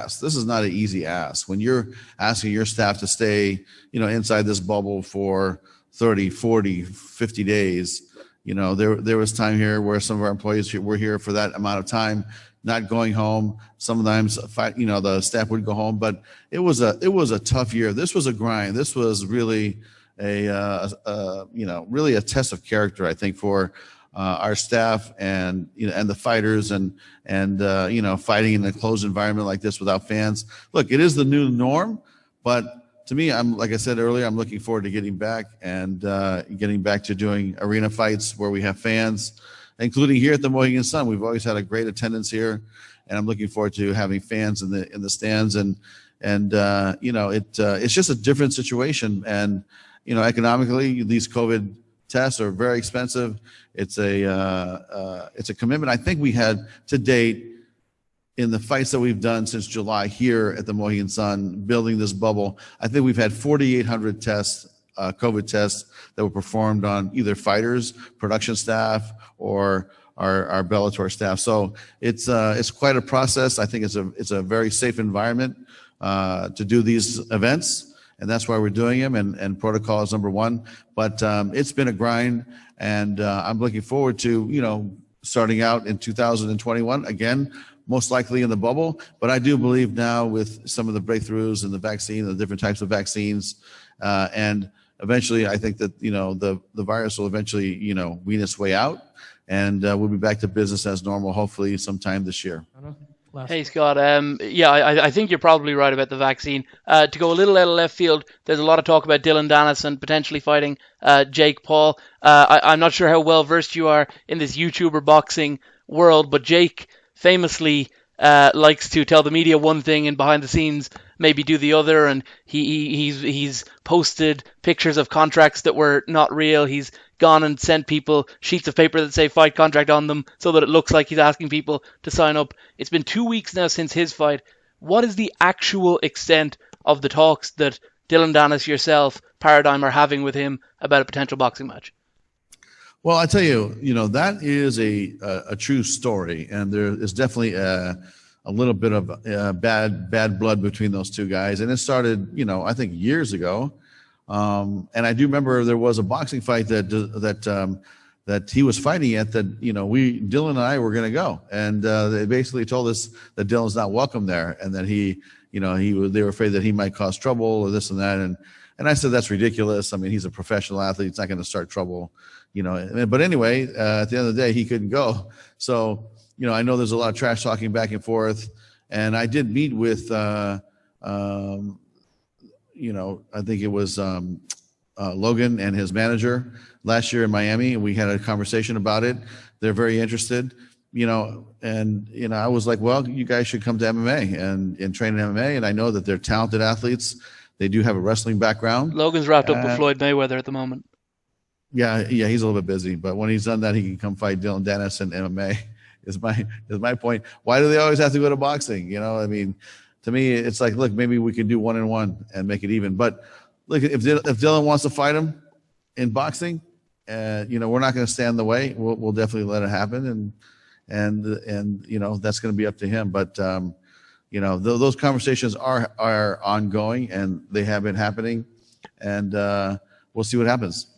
ask. This is not an easy ask. When you're asking your staff to stay, inside this bubble for 30, 40, 50 days, there was time here where some of our employees were here for that amount of time, not going home. Sometimes, the staff would go home, but it was a tough year. This was a grind. This was really really a test of character, I think, for our staff and the fighters and fighting in a closed environment like this without fans. Look, it is the new norm, but to me, like I said earlier, I'm looking forward to getting back to doing arena fights where we have fans, including here at the Mohegan Sun. We've always had a great attendance here, and I'm looking forward to having fans in the stands. It's just a different situation. And economically, these COVID tests are very expensive. It's a commitment. I think we had to date, in the fights that we've done since July here at the Mohegan Sun, building this bubble, I think we've had 4,800 tests, COVID tests, that were performed on either fighters, production staff, or our Bellator staff. So it's quite a process. I think it's a very safe environment to do these events, and that's why we're doing them. And protocol is number one. But it's been a grind, and I'm looking forward to starting out in 2021 again, most likely in the bubble. But I do believe now, with some of the breakthroughs in the vaccine, the different types of vaccines, and eventually I think that the virus will eventually wean its way out, and we'll be back to business as normal, hopefully sometime this year. Hey, Scott. I think you're probably right about the vaccine. To go a little out of left field, there's a lot of talk about Dillon Danis and potentially fighting Jake Paul. I'm not sure how well versed you are in this YouTuber boxing world, but Jake famously likes to tell the media one thing and behind the scenes maybe do the other, and he's posted pictures of contracts that were not real. He's gone and sent people sheets of paper that say fight contract on them so that it looks like he's asking people to sign up. It's been 2 weeks now since his fight. What is the actual extent of the talks that Dillon Danis, yourself, Paradigm are having with him about a potential boxing match? Well, I tell you, that is a true story, and there is definitely a little bit of bad blood between those two guys, and it started, I think years ago. And I do remember there was a boxing fight that he was fighting at that, Dillon and I were going to go, and they basically told us that Dillon's not welcome there, and that they were afraid that he might cause trouble or this and that, and I said that's ridiculous. I mean, he's a professional athlete; he's not going to start trouble. But anyway, at the end of the day, he couldn't go. So, I know there's a lot of trash talking back and forth. And I did meet with, I think it was Logan and his manager last year in Miami. And we had a conversation about it. They're very interested, and, I was like, well, you guys should come to MMA and train in MMA. And I know that they're talented athletes. They do have a wrestling background. Logan's wrapped up with Floyd Mayweather at the moment. Yeah, he's a little bit busy, but when he's done that, he can come fight Dillon Danis in MMA. Is my point. Why do they always have to go to boxing? I mean, to me, it's like, look, maybe we can do 1-1 and make it even. But look, if Dillon wants to fight him in boxing, we're not going to stand in the way. We'll definitely let it happen, and that's going to be up to him. But those conversations are ongoing, and they have been happening, and we'll see what happens.